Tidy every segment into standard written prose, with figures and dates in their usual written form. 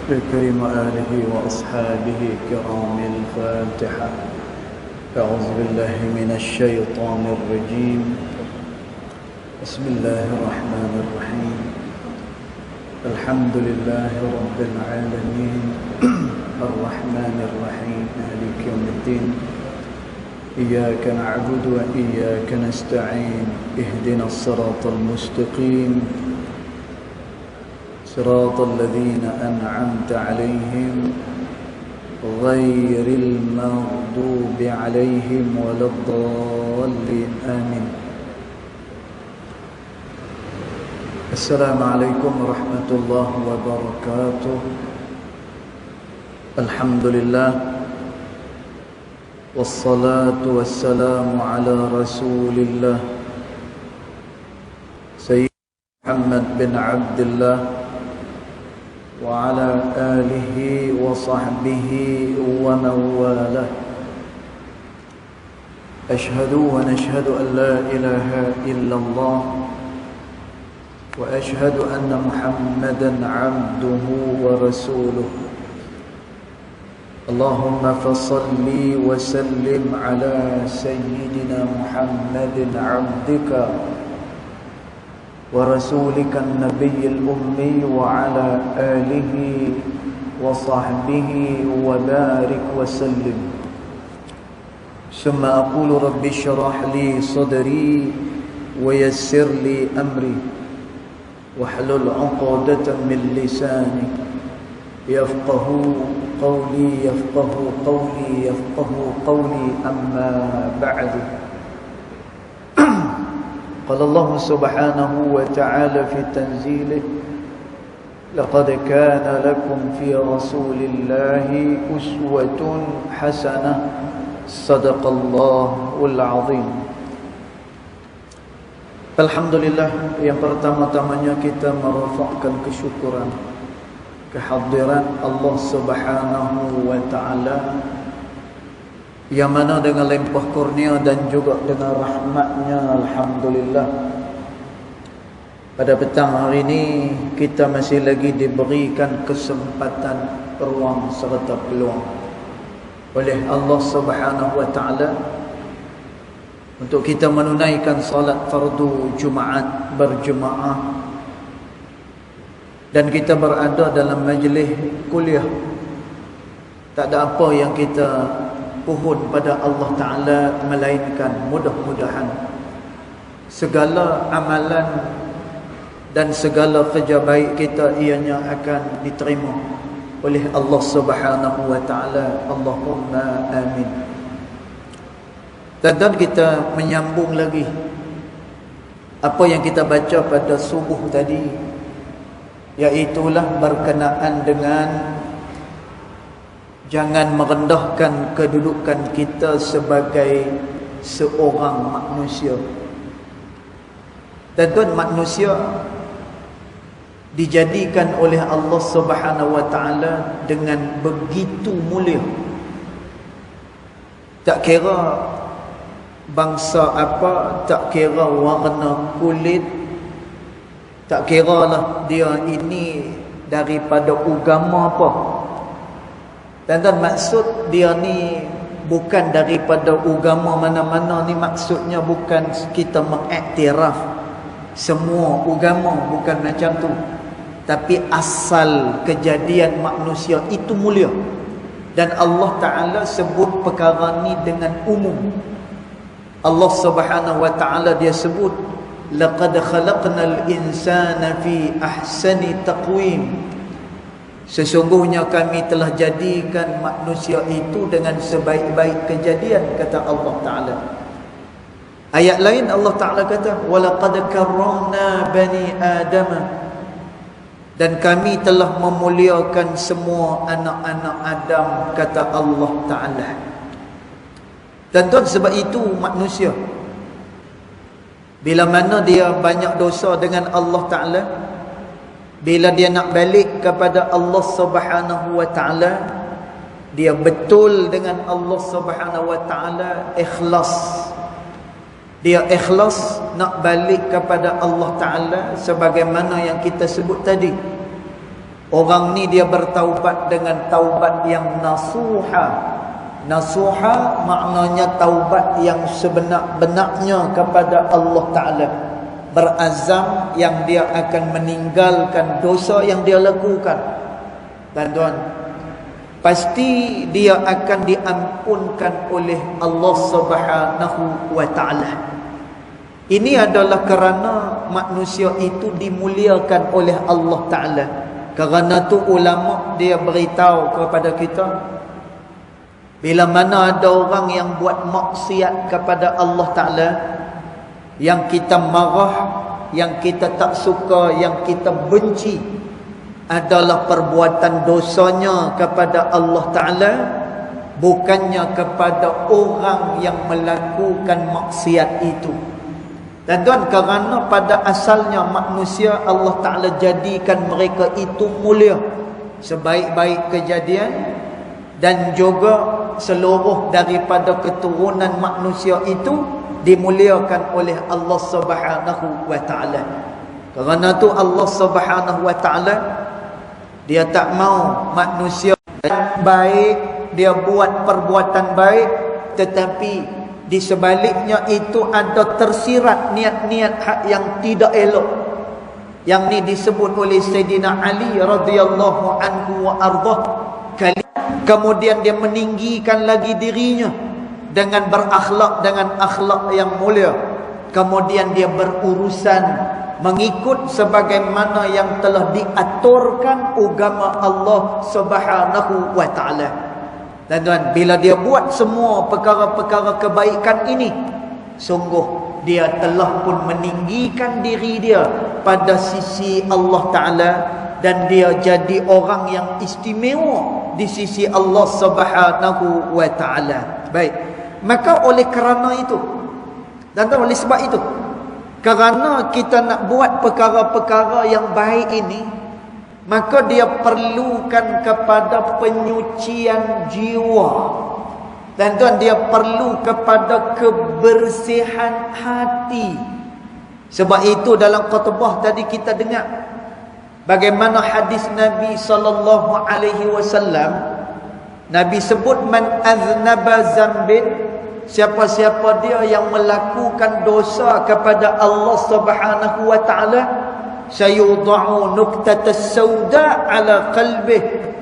بكريم آله وأصحابه كرام الفاتحة. أعوذ بالله من الشيطان الرجيم. بسم الله الرحمن الرحيم. الحمد لله رب العالمين الرحمن الرحيم مالك يوم الدين. إياك نعبد وإياك نستعين. اهدنا الصراط المستقيم صراط الذين أنعمت عليهم غير المغضوب عليهم ولا الضالين آمين. السلام عليكم ورحمة الله وبركاته. الحمد لله والصلاة والسلام على رسول الله سيدنا محمد بن عبد الله وعلى آله وصحبه ومن والاه. أشهد ونشهد أن لا إله إلا الله وأشهد أن محمدا عبده ورسوله. اللهم فصل وسلم على سيدنا محمد عبدك ورسولك النبي الأمي وعلى آله وصحبه وبارك وسلم. ثم أقول رب اشرح لي صدري ويسر لي أمري واحلل عقدة من لساني يفقه قولي يفقه قولي أما بعد. قال الله سبحانه وتعالى في تنزيله: لقد كان لكم في رسول الله أسوة حسنة صدق الله العظيم. Alhamdulillah, yang pertama-tamanya kita merafakkan kesyukuran kehadiran Allah Subhanahu wa taala, yang mana dengan limpah kurnia dan juga dengan rahmatnya, alhamdulillah, pada petang hari ini kita masih lagi diberikan kesempatan, peluang serta peluang oleh Allah Subhanahu wa taala untuk kita menunaikan salat fardu Jumaat berjemaah, dan kita berada dalam majlis kuliah. Tak ada apa yang kita pohon pada Allah Ta'ala melainkan mudah-mudahan segala amalan dan segala kerja baik kita ianya akan diterima oleh Allah Subhanahu wa Ta'ala. Allahumma amin. Dan kita menyambung lagi apa yang kita baca pada subuh tadi, iaitulah berkenaan dengan jangan merendahkan kedudukan kita sebagai seorang manusia. Dan manusia dijadikan oleh Allah Subhanahu wa taala dengan begitu mulia. Tak kira bangsa apa, tak kira warna kulit, tak kira lah dia ini daripada agama apa. Dan maksud dia ni bukan daripada agama mana-mana, ni maksudnya bukan kita mengiktiraf semua agama, bukan macam tu. Tapi asal kejadian manusia itu mulia. Dan Allah Ta'ala sebut perkara ni dengan umum. Allah Subhanahu wa Ta'ala dia sebut, laqad khalaqnal insana fi ahsani taqwim. Sesungguhnya kami telah jadikan manusia itu dengan sebaik-baik kejadian, kata Allah Ta'ala. Ayat lain Allah Ta'ala kata, walaqad karramna bani Adam. Dan kami telah memuliakan semua anak-anak Adam, kata Allah Ta'ala. Dan sebab itu manusia, bila mana dia banyak dosa dengan Allah Ta'ala, bila dia nak balik kepada Allah Subhanahu wa Ta'ala, dia betul dengan Allah Subhanahu wa Ta'ala, ikhlas. Dia ikhlas nak balik kepada Allah Ta'ala sebagaimana yang kita sebut tadi. Orang ni dia bertaubat dengan taubat yang nasuha. Nasuha maknanya taubat yang sebenar-benarnya kepada Allah Ta'ala. Berazam yang dia akan meninggalkan dosa yang dia lakukan. Dan tuan, pasti dia akan diampunkan oleh Allah Subhanahu wa Ta'ala. Ini adalah kerana manusia itu dimuliakan oleh Allah Ta'ala. Kerana tu ulama dia beritahu kepada kita, bila mana ada orang yang buat maksiat kepada Allah Ta'ala, yang kita marah, yang kita tak suka, yang kita benci, adalah perbuatan dosanya kepada Allah Ta'ala, bukannya kepada orang yang melakukan maksiat itu. Dan tuan, kerana pada asalnya manusia Allah Ta'ala jadikan mereka itu mulia, sebaik-baik kejadian, dan juga seluruh daripada keturunan manusia itu dimuliakan oleh Allah Subhanahu wa Ta'ala. Kerana tu Allah Subhanahu wa Ta'ala dia tak mau manusia baik, dia buat perbuatan baik, tetapi di sebaliknya itu ada tersirat niat-niat hak yang tidak elok. Yang ni disebut oleh Sayyidina Ali radhiyallahu anhu wa ardhah. Kemudian dia meninggikan lagi dirinya dengan berakhlak dengan akhlak yang mulia. Kemudian dia berurusan mengikut sebagaimana yang telah diaturkan agama Allah Subhanahu wa Ta'ala. Dan tuan, bila dia buat semua perkara-perkara kebaikan ini, sungguh dia telah pun meninggikan diri dia pada sisi Allah Ta'ala, dan dia jadi orang yang istimewa di sisi Allah Subhanahu wa Ta'ala. Baik, maka oleh kerana itu, dan oleh sebab itu, kerana kita nak buat perkara-perkara yang baik ini, maka dia perlukan kepada penyucian jiwa. Dan tuan, dia perlu kepada kebersihan hati. Sebab itu dalam khutbah tadi kita dengar bagaimana hadis Nabi SAW. Nabi sebut, man aznaba zambin, siapa-siapa dia yang melakukan dosa kepada Allah Subhanahu wa Ta'ala, sayud'u nuqtatas sauda ala qalbih,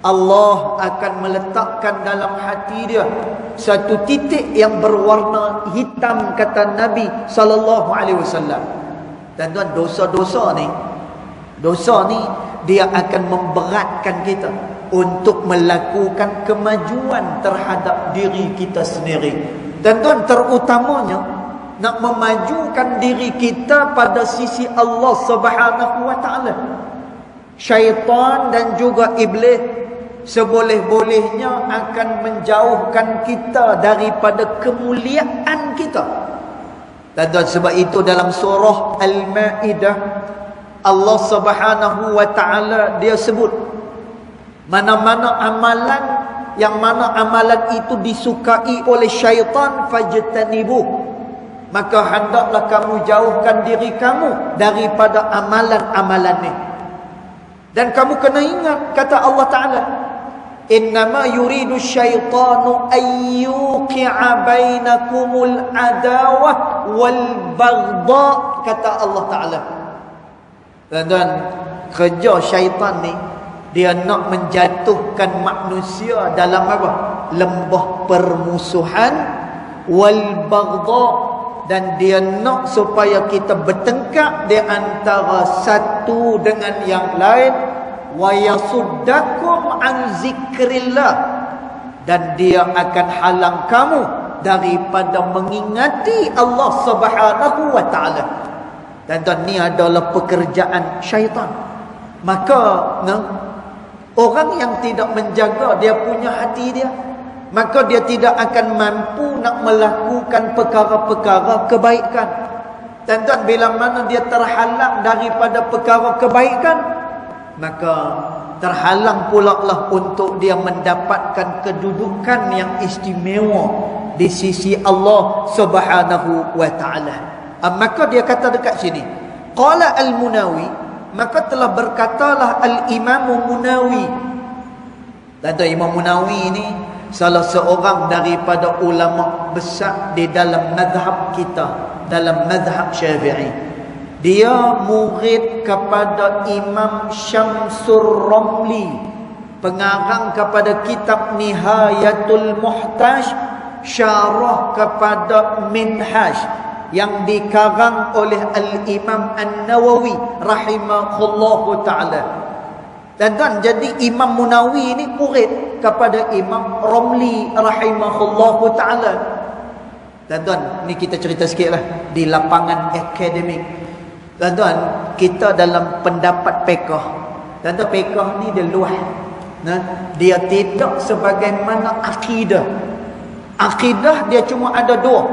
Allah akan meletakkan dalam hati dia satu titik yang berwarna hitam, kata Nabi SAW. Dan tuan, dosa-dosa ni dia akan memberatkan kita untuk melakukan kemajuan terhadap diri kita sendiri. Dan tuan, terutamanya nak memajukan diri kita pada sisi Allah Subhanahu wa Ta'ala. Syaitan dan juga iblis seboleh-bolehnya akan menjauhkan kita daripada kemuliaan kita. Dan tuan, sebab itu dalam surah Al-Ma'idah Allah Subhanahu wa Ta'ala dia sebut, mana-mana amalan yang mana amalan itu disukai oleh syaitan, fajtanibuh, maka hendaklah kamu jauhkan diri kamu daripada amalan-amalan ni. Dan kamu kena ingat kata Allah Ta'ala, innama yuridu syaitanu ayyuqi'a bainakumul adawah wal baghdha, kata Allah Ta'ala. Dan kerja syaitan ni, dia nak menjatuhkan manusia dalam apa? Lembah permusuhan, wal baghdha, dan dia nak supaya kita bertengkar di antara satu dengan yang lain, wa yasuddakum an zikrillah, dan dia akan halang kamu daripada mengingati Allah Subhanahu wa Ta'ala. Dan tuan, ni adalah pekerjaan syaitan. Maka orang yang tidak menjaga dia punya hati dia, maka dia tidak akan mampu nak melakukan perkara-perkara kebaikan. Dan tuan, bila mana dia terhalang daripada perkara kebaikan, maka terhalang pula lah untuk dia mendapatkan kedudukan yang istimewa di sisi Allah Subhanahu wa Ta'ala. Maka dia kata dekat sini, qala al-Munawi, maka telah berkatalah Al-Imam Munawi. Dan Imam Munawi ini salah seorang daripada ulama besar di dalam mazhab kita, dalam mazhab Syafi'i. Dia murid kepada Imam Syamsur Ramli, pengarang kepada kitab Nihayatul Muhtaj, syarah kepada Minhaj yang dikarang oleh Al-Imam An-Nawawi rahimahullahu ta'ala. Dan jadi Imam Munawi ini murid kepada Imam Ramli rahimahullahu ta'ala. Dan ni kita cerita sikit lah di lapangan akademik. Dan kita dalam pendapat fiqh. Dan fiqh ni dia luas. Dia tidak sebagaimana akidah. Akidah dia cuma ada dua.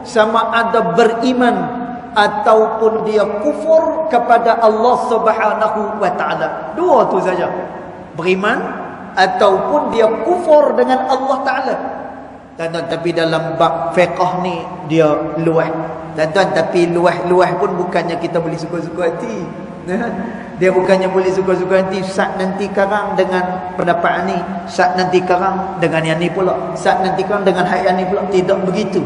Sama ada beriman ataupun dia kufur kepada Allah Subhanahu wa ta'ala. Dua tu saja. Beriman ataupun dia kufur dengan Allah Ta'ala. Tapi dalam bab fiqh ni dia luas. Tapi luas-luas pun bukannya kita boleh suka-suka hati. Dia bukannya boleh suka-suka hati. Sat nanti karang dengan pendapat ni, sat nanti karang dengan yang ni pula, sat nanti karang dengan hak yang ni pula. Tidak begitu.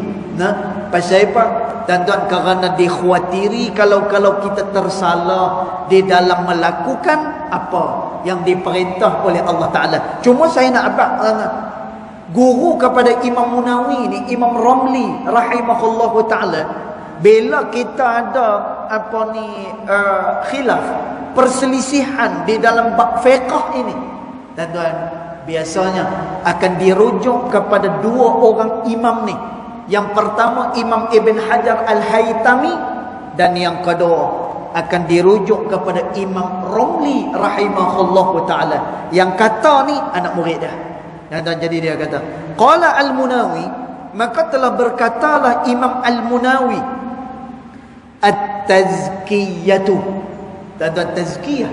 Pasal apa? Tuan-tuan, kerana dikhawatiri kalau kita tersalah di dalam melakukan apa yang diperintah oleh Allah Ta'ala. Cuma saya nak abad guru kepada Imam Munawi ni, Imam Ramli rahimahullahu ta'ala, bila kita ada khilaf, perselisihan di dalam bab fiqh ini, tuan-tuan, biasanya akan dirujuk kepada dua orang imam ni. Yang pertama Imam Ibn Hajar Al-Haytami, dan yang kedua akan dirujuk kepada Imam Ramli rahimahullahu ta'ala, yang kata ni anak murid dah. Dan jadi dia kata, qala Al-Munawi, maka telah berkatalah Imam Al-Munawi, at-tazkiyatu. Dan tazkiyah.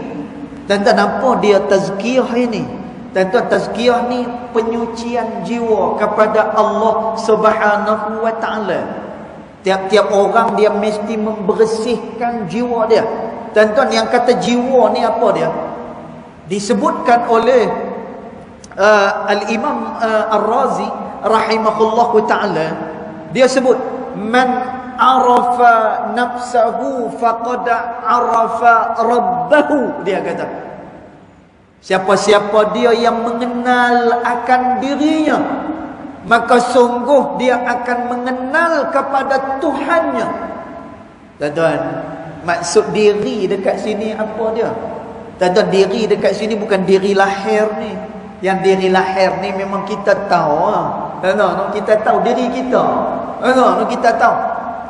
Dan apa dia tazkiyah ini? Tuan-tuan, tazkiyah ni penyucian jiwa kepada Allah Subhanahu wa ta'ala. Tiap-tiap orang dia mesti membersihkan jiwa dia. Tuan-tuan, yang kata jiwa ni apa dia? Disebutkan oleh Al-Imam Ar-Razi rahimahullahu ta'ala. Dia sebut, man arafa nafsahu faqad arafa rabbahu. Dia kata, siapa-siapa dia yang mengenal akan dirinya, maka sungguh dia akan mengenal kepada Tuhannya. Tuan-tuan, maksud diri dekat sini apa dia? Tuan-tuan, diri dekat sini bukan diri lahir ni. Yang diri lahir ni memang kita tahu. Tuan-tuan, kita tahu diri kita. Tuan-tuan, kita tahu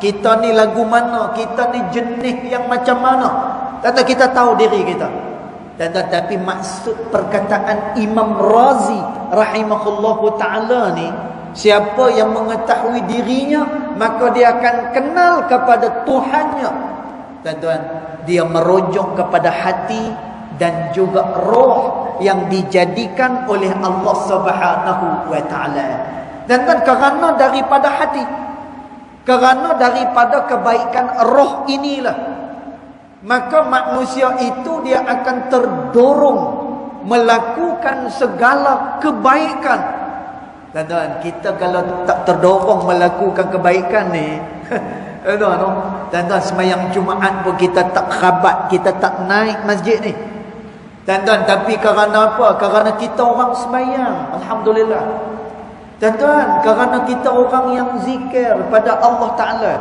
kita ni lagu mana, kita ni jenis yang macam mana. Tuan-tuan, kita tahu diri kita. Tapi maksud perkataan Imam Razi rahimahullahu ta'ala ni, siapa yang mengetahui dirinya, maka dia akan kenal kepada Tuhannya. Tuan-tuan, dia merujuk kepada hati dan juga roh yang dijadikan oleh Allah Subhanahu wa ta'ala. Dan kerana daripada hati, kerana daripada kebaikan roh inilah, maka manusia itu dia akan terdorong melakukan segala kebaikan. Tuan-tuan, kita kalau tak terdorong melakukan kebaikan ni, tuan-tuan, semayang Jumaat pun kita tak khabat, kita tak naik masjid ni. Tuan-tuan, tapi kerana apa? Kerana kita orang semayang, alhamdulillah. Tuan-tuan, kerana kita orang yang zikir pada Allah Ta'ala,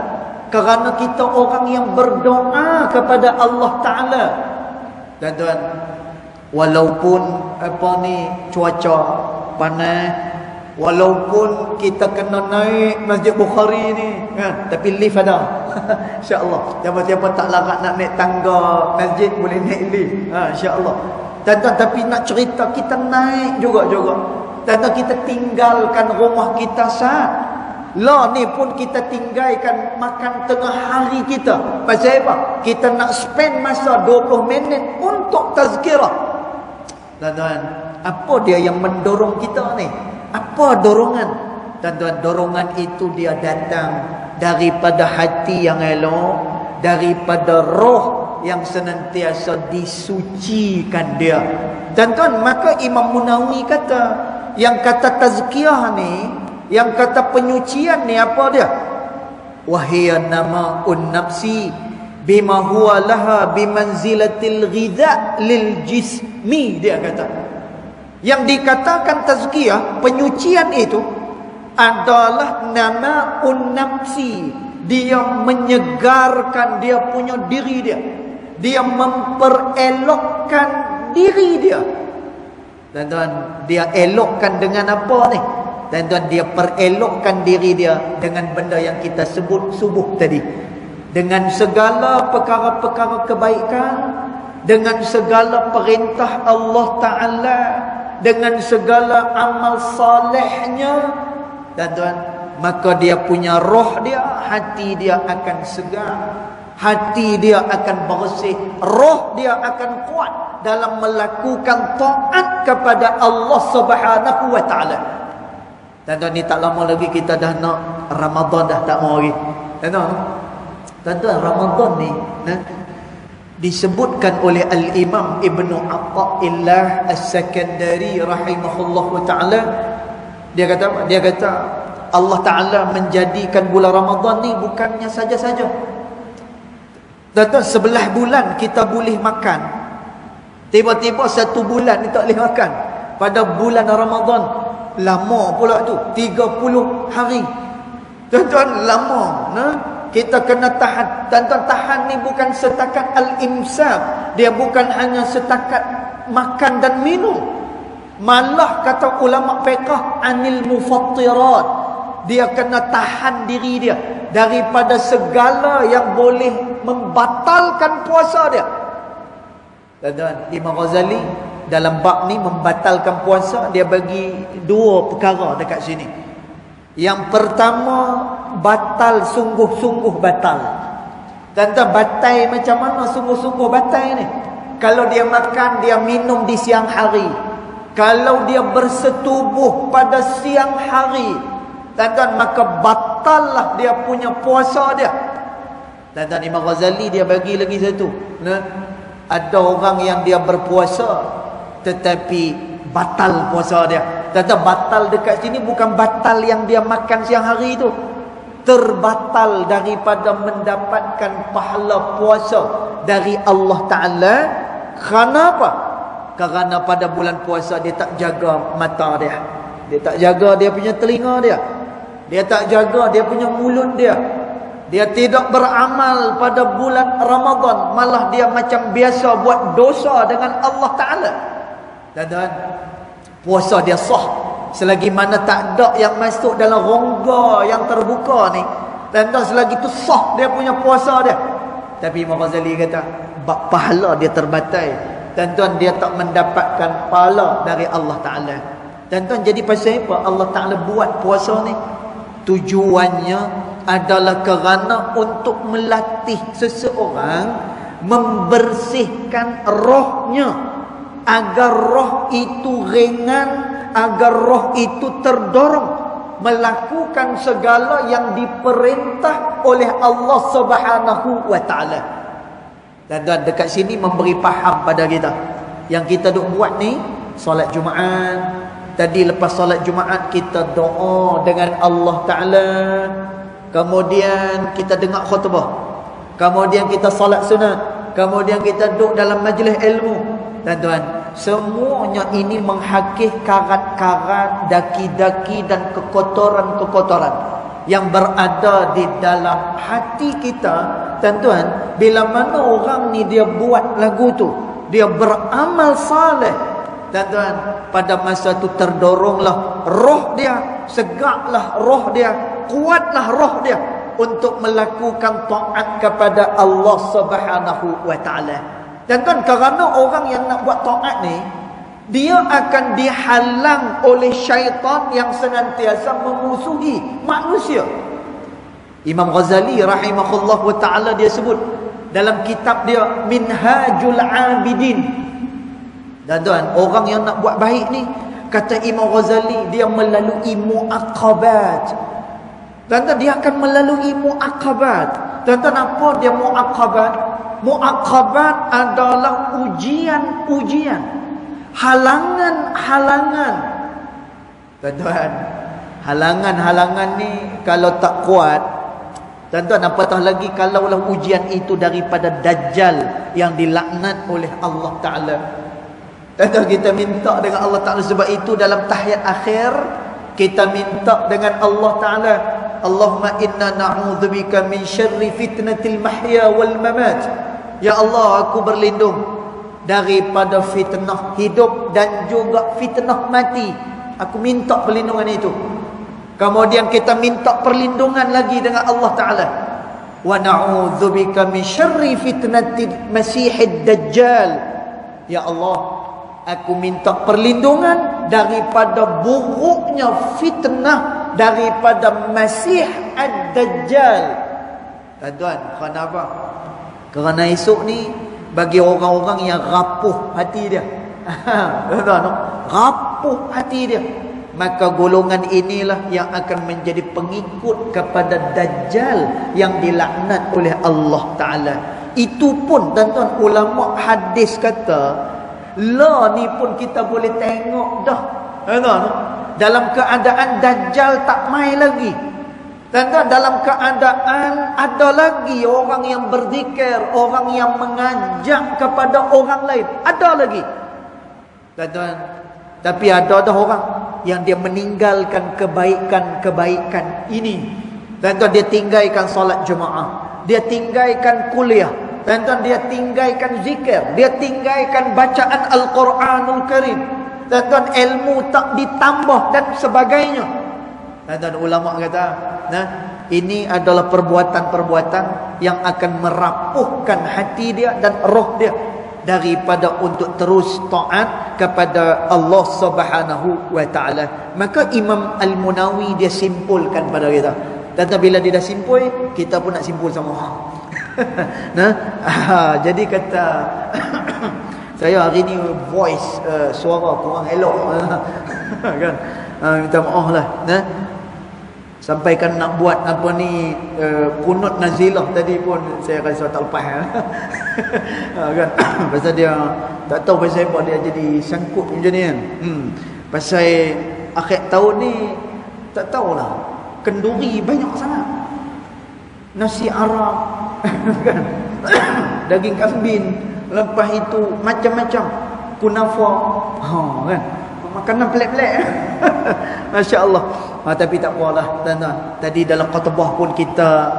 kerana kita orang yang berdoa kepada Allah Ta'ala. Tuan-tuan, walaupun cuaca panas, walaupun kita kena naik Masjid Bukhari ni, tapi lift ada. InsyaAllah. Siapa-siapa tak larat nak naik tangga masjid, boleh naik lift. InsyaAllah. Tuan-tuan, tapi nak cerita, kita naik juga. Tuan-tuan, kita tinggalkan rumah kita saat lah ni pun kita tinggalkan makan tengah hari kita. Pasal apa? Kita nak spend masa 20 minit untuk tazkirah. Tuan-tuan, apa dia yang mendorong kita ni? Apa dorongan? Tuan-tuan, dorongan itu dia datang daripada hati yang elok, daripada roh yang senantiasa disucikan dia. Tuan-tuan, maka Imam Munawi kata, yang kata tazkiyah ni, yang kata penyucian ni apa dia? Wahiya nama'un nafsi bima huwa laha bimanzilatil ghidha lil jismi, dia kata. Yang dikatakan tazkiyah, penyucian itu adalah nama'un nafsi. Dia menyegarkan dia punya diri dia. Dia memperelokkan diri dia. Tuan-tuan, dia elokkan dengan apa ni? Tuan-tuan, dia perelokkan diri dia dengan benda yang kita sebut subuh tadi. Dengan segala perkara-perkara kebaikan, dengan segala perintah Allah Ta'ala, dengan segala amal salehnya, tuan-tuan, maka dia punya roh dia, hati dia akan segar, hati dia akan bersih, roh dia akan kuat dalam melakukan taat kepada Allah Subhanahu wa Ta'ala. Tuan-tuan, ni tak lama lagi kita dah nak Ramadan, dah tak mau lagi. Tuan-tuan, Ramadan ni disebutkan oleh Al-Imam Ibnu Athaillah As-Sakandari rahimahullahu ta'ala. Dia kata Allah Ta'ala menjadikan bulan Ramadan ni bukannya saja-saja. Tuan-tuan, 11 bulan kita boleh makan. Tiba-tiba 1 bulan ni tak boleh makan. Pada bulan Ramadan, lama pula tu, 30 hari. Tuan-tuan, lama. Kita kena tahan. Tuan-tuan, tahan ni bukan setakat al-imsak. Dia bukan hanya setakat makan dan minum. Malah kata ulama fiqh, anil mufattirat. Dia kena tahan diri dia daripada segala yang boleh membatalkan puasa dia. Tuan-tuan, Imam Ghazali dalam bab ni membatalkan puasa, dia bagi 2 perkara dekat sini. Yang pertama, batal, sungguh-sungguh batal. Tuan-tuan, batal macam mana sungguh-sungguh batal ni? Kalau dia makan, dia minum di siang hari, kalau dia bersetubuh pada siang hari, tuan-tuan, maka batallah dia punya puasa dia. Tuan-tuan, Imam Ghazali dia bagi lagi satu. Ada orang yang dia berpuasa tetapi batal puasa dia. Tuan-tuan, batal dekat sini bukan batal yang dia makan siang hari itu. Terbatal daripada mendapatkan pahala puasa dari Allah Ta'ala. Kerana apa? Kerana pada bulan puasa dia tak jaga mata dia, dia tak jaga dia punya telinga dia, dia tak jaga dia punya mulut dia. Dia tidak beramal pada bulan Ramadan, malah dia macam biasa buat dosa dengan Allah Ta'ala. Dan puasa dia sah selagi mana tak ada yang masuk dalam rongga yang terbuka ni. Dan selagi tu sah dia punya puasa dia. Tapi Imam Ghazali kata pahala dia terbatal. Tuan-tuan, dia tak mendapatkan pahala dari Allah Ta'ala. Tuan-tuan, jadi pasal apa Allah Ta'ala buat puasa ni? Tujuannya adalah kerana untuk melatih seseorang membersihkan rohnya, agar roh itu ringan, agar roh itu terdorong melakukan segala yang diperintah oleh Allah Subhanahu wa Ta'ala. Dan dekat sini memberi faham pada kita. Yang kita duk buat ni, solat Jumaat. Tadi lepas solat Jumaat kita doa dengan Allah Ta'ala. Kemudian kita dengar khutbah. Kemudian kita solat sunat. Kemudian kita duduk dalam majlis ilmu. Tuan-tuan, semuanya ini menghakis karat-karat, daki-daki dan kekotoran-kekotoran yang berada di dalam hati kita. Tuan-tuan, bila mana orang ni dia buat lagu tu, dia beramal saleh, tuan-tuan, pada masa tu terdoronglah roh dia, segaklah roh dia, kuatlah roh dia untuk melakukan taat kepada Allah Subhanahu wa Ta'ala. Tuan-tuan, kerana orang yang nak buat taat ni, dia akan dihalang oleh syaitan yang senantiasa memusuhi manusia. Imam Ghazali rahimahullahu ta'ala dia sebut dalam kitab dia Minhajul Abidin. Tuan-tuan, orang yang nak buat baik ni, kata Imam Ghazali, dia melalui muaqabat. Tuan-tuan, dia akan melalui muaqabat. Tuan-tuan, apa dia muaqabat? Mu'aqabat adalah ujian-ujian, halangan-halangan. Tuan-tuan, halangan-halangan ni kalau tak kuat, tuan-tuan, apatah lagi kalaulah ujian itu daripada Dajjal yang dilaknat oleh Allah Ta'ala. Tuan-tuan, kita minta dengan Allah Ta'ala. Sebab itu dalam tahiyat akhir kita minta dengan Allah Ta'ala, Allahumma inna na'udzubika min syarri fitnatil mahya wal mamat. Ya Allah, aku berlindung daripada fitnah hidup dan juga fitnah mati. Aku minta perlindungan itu. Kemudian kita minta perlindungan lagi dengan Allah Ta'ala, wa na'udzubika min syarri fitnatil masihid dajjal. Ya Allah, aku minta perlindungan daripada buruknya fitnah daripada Masih ad-Dajjal. Tuan-tuan, kenapa? Kerana esok ni bagi orang-orang yang rapuh hati dia, tuan-tuan, rapuh hati dia, maka golongan inilah yang akan menjadi pengikut kepada Dajjal yang dilaknat oleh Allah Ta'ala. Itu pun, tuan-tuan, ulama hadis kata, lah ni pun kita boleh tengok dah, tuan-tuan, dalam keadaan Dajjal tak mai lagi. Tuan-tuan, dalam keadaan ada lagi orang yang berzikir, orang yang mengajak kepada orang lain, ada lagi, tuan-tuan. Tapi ada dah orang yang dia meninggalkan kebaikan-kebaikan ini. Tuan-tuan, dia tinggalkan solat jemaah, dia tinggalkan kuliah, tuan-tuan, dia tinggalkan zikir, dia tinggalkan bacaan Al-Quranul Karim, tuan-tuan, ilmu tak ditambah dan sebagainya. Tuan-tuan, ulama kata, nah, ini adalah perbuatan-perbuatan yang akan merapuhkan hati dia dan roh dia daripada untuk terus taat kepada Allah Subhanahu wa Ta'ala. Maka Imam Al-Munawi dia simpulkan pada kita. Dan bila dia dah simpul, kita pun nak simpul sama orang. Nah, jadi kata saya hari ni voice suara kurang elok kan, minta maaf lah. Nah, sampaikan nak buat apa ni kunut nazilah tadi pun saya rasa tak lepas kan. Pasal dia tak tahu pasal apa dia jadi sangkut macam ni kan. Pasal akhir tahun ni tak tahulah, kenduri banyak sangat, nasi Arab kan, daging kambing, lepas itu macam-macam kunafa, kan, makanan pelik-pelik. Masya Allah. Tapi tak apalah, tuan-tuan. Tadi dalam khutbah pun kita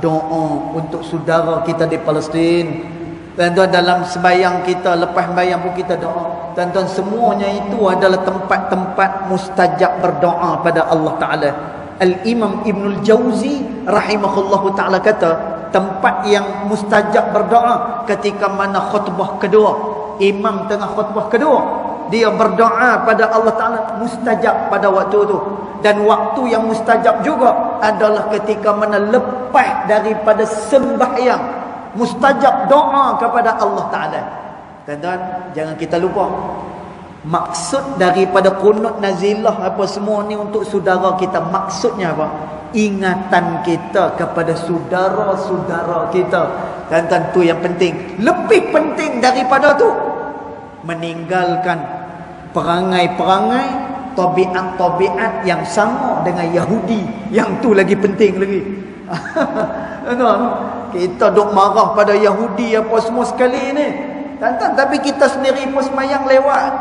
doa untuk saudara kita di Palestin. Tuan-tuan, dalam sembahyang kita, lepas sembahyang pun kita doa. Tuan-tuan, semuanya itu adalah tempat-tempat mustajab berdoa pada Allah Ta'ala. Al-Imam Ibnul Jauzi rahimahullahu ta'ala kata, tempat yang mustajab berdoa ketika mana khutbah kedua, imam tengah khutbah kedua, dia berdoa pada Allah Ta'ala, mustajab pada waktu itu. Dan waktu yang mustajab juga adalah ketika mana lepas daripada sembahyang, mustajab doa kepada Allah Ta'ala. Tuan-tuan, jangan kita lupa, maksud daripada kunut nazilah apa semua ni untuk saudara kita, maksudnya apa? Ingatan kita kepada saudara-saudara kita. Tuan-tuan, tu yang penting. Lebih penting daripada tu, meninggalkan perangai-perangai, tabiat-tabiat yang sama dengan Yahudi. Yang tu lagi penting lagi. Kita duk marah pada Yahudi apa semua sekali ni, tuan-tuan, tapi kita sendiri pun semayang lewat.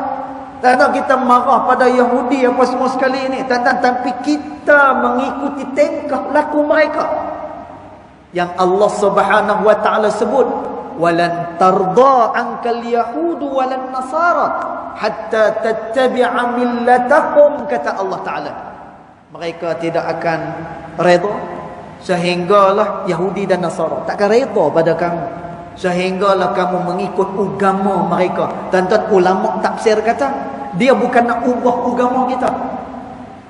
Tuan-tuan, kita marah pada Yahudi apa semua sekali ni, tuan-tuan, tapi kita mengikuti tingkah laku mereka yang Allah Subhanahu wa Ta'ala sebut, walan tarda ankal yahudu walan nasara hatta tattabi'a millatahum, kata Allah Ta'ala. Mereka tidak akan redha sehinggalah Yahudi dan Nasara takkan redha pada kamu, sehinggalah kamu mengikut agama mereka. Tuan-tuan, ulama tafsir kata dia bukan nak ubah agama kita.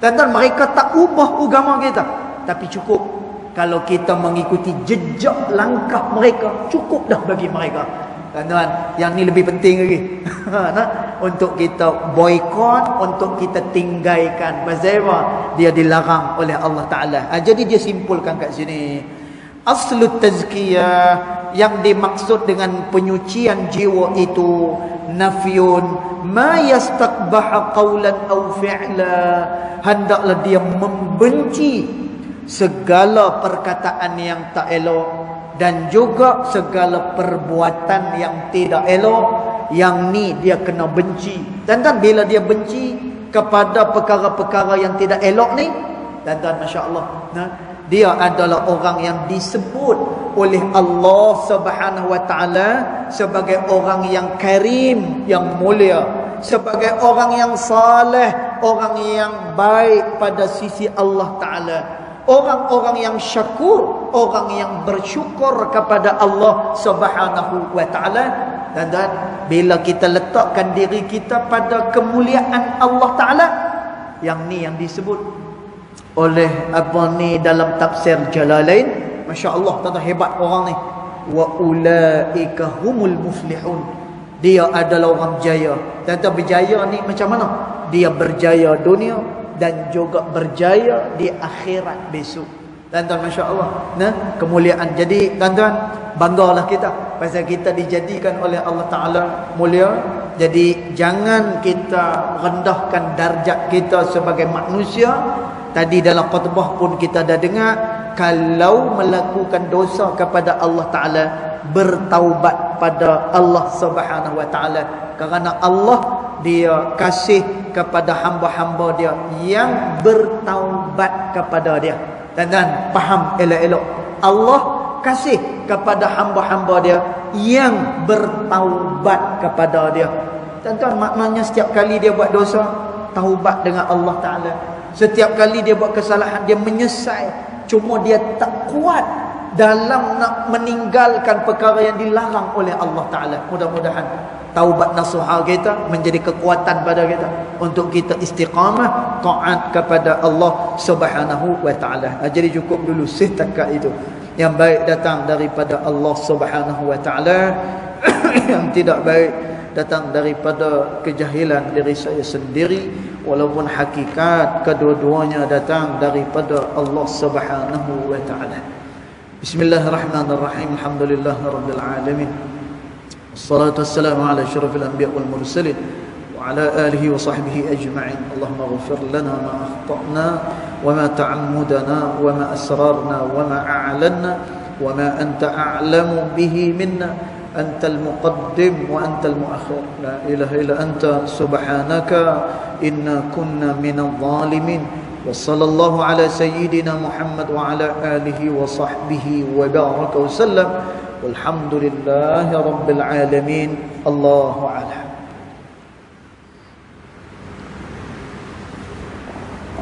Tuan-tuan, mereka tak ubah agama kita, tapi cukup kalau kita mengikuti jejak langkah mereka, cukup dah bagi mereka. Tuan-tuan, yang ni lebih penting lagi. Untuk kita boikot, untuk kita tinggalkan. Pasal apa? Dia dilarang oleh Allah Ta'ala. Jadi dia simpulkan kat sini, Aslut tazkiyah, yang dimaksud dengan penyucian jiwa itu, nafyun ma yastaqbaha qawlan aw fi'la, hendaklah dia membenci segala perkataan yang tak elok dan juga segala perbuatan yang tidak elok. Yang ni dia kena benci. Dan bila dia benci kepada perkara-perkara yang tidak elok ni, dan masya-Allah, dia adalah orang yang disebut oleh Allah Subhanahu wa taala sebagai orang yang karim, yang mulia, sebagai orang yang saleh, orang yang baik pada sisi Allah taala, orang-orang yang syakur, orang yang bersyukur kepada Allah Subhanahu wa taala. Dan bila kita letakkan diri kita pada kemuliaan Allah taala, yang ni yang disebut oleh apa ni dalam tafsir Jalalain, masya-Allah, tuan-tuan, hebat orang ni. Wa ulaika humul muflihun, dia adalah orang berjaya. Tuan-tuan, berjaya ni macam mana? Dia berjaya dunia dan juga berjaya di akhirat besok. Tuan-tuan, masya-Allah, kemuliaan. Jadi tuan-tuan, banggalah kita pasal kita dijadikan oleh Allah Taala mulia. Jadi jangan kita rendahkan darjat kita sebagai manusia. Tadi dalam khutbah pun kita dah dengar, kalau melakukan dosa kepada Allah Taala, bertaubat pada Allah Subhanahu wa taala, kerana Allah dia kasih kepada hamba-hamba dia yang bertaubat kepada dia. Dan faham elok-elok, Allah kasih kepada hamba-hamba dia yang bertaubat kepada dia. Tuan-tuan, maknanya setiap kali dia buat dosa, taubat dengan Allah Ta'ala. Setiap kali dia buat kesalahan, dia menyesal. Cuma dia tak kuat dalam nak meninggalkan perkara yang dilarang oleh Allah Ta'ala. Mudah-mudahan taubat nasuha kita menjadi kekuatan pada kita untuk kita istiqamah taat kepada Allah Subhanahu wa taala. Jadi cukup dulu setakat itu. Yang baik datang daripada Allah Subhanahu wa taala, yang tidak baik datang daripada kejahilan diri saya sendiri, walaupun hakikat kedua-duanya datang daripada Allah Subhanahu wa taala. Bismillahirrahmanirrahim. Alhamdulillahirabbil alamin. Wassalatu wassalamu ala asyrafil anbiya wal mursalin wa ala alihi wa sahbihi ajma'in. Allahumma ighfir lana ma akhtana wa ma ta'ammudana wa ma asrarna wa ma a'lanna wa ma anta a'lamu bihi minna. Antal muqaddim wa antal muakhir. La ilaha illa anta subhanaka inna kunna minadh dhalimin. Wa sallallahu ala sayyidina Muhammad wa ala alihi wa sahbihi wa baraka wa sallam. Walhamdulillahi rabbil alamin. Allahu a'lam.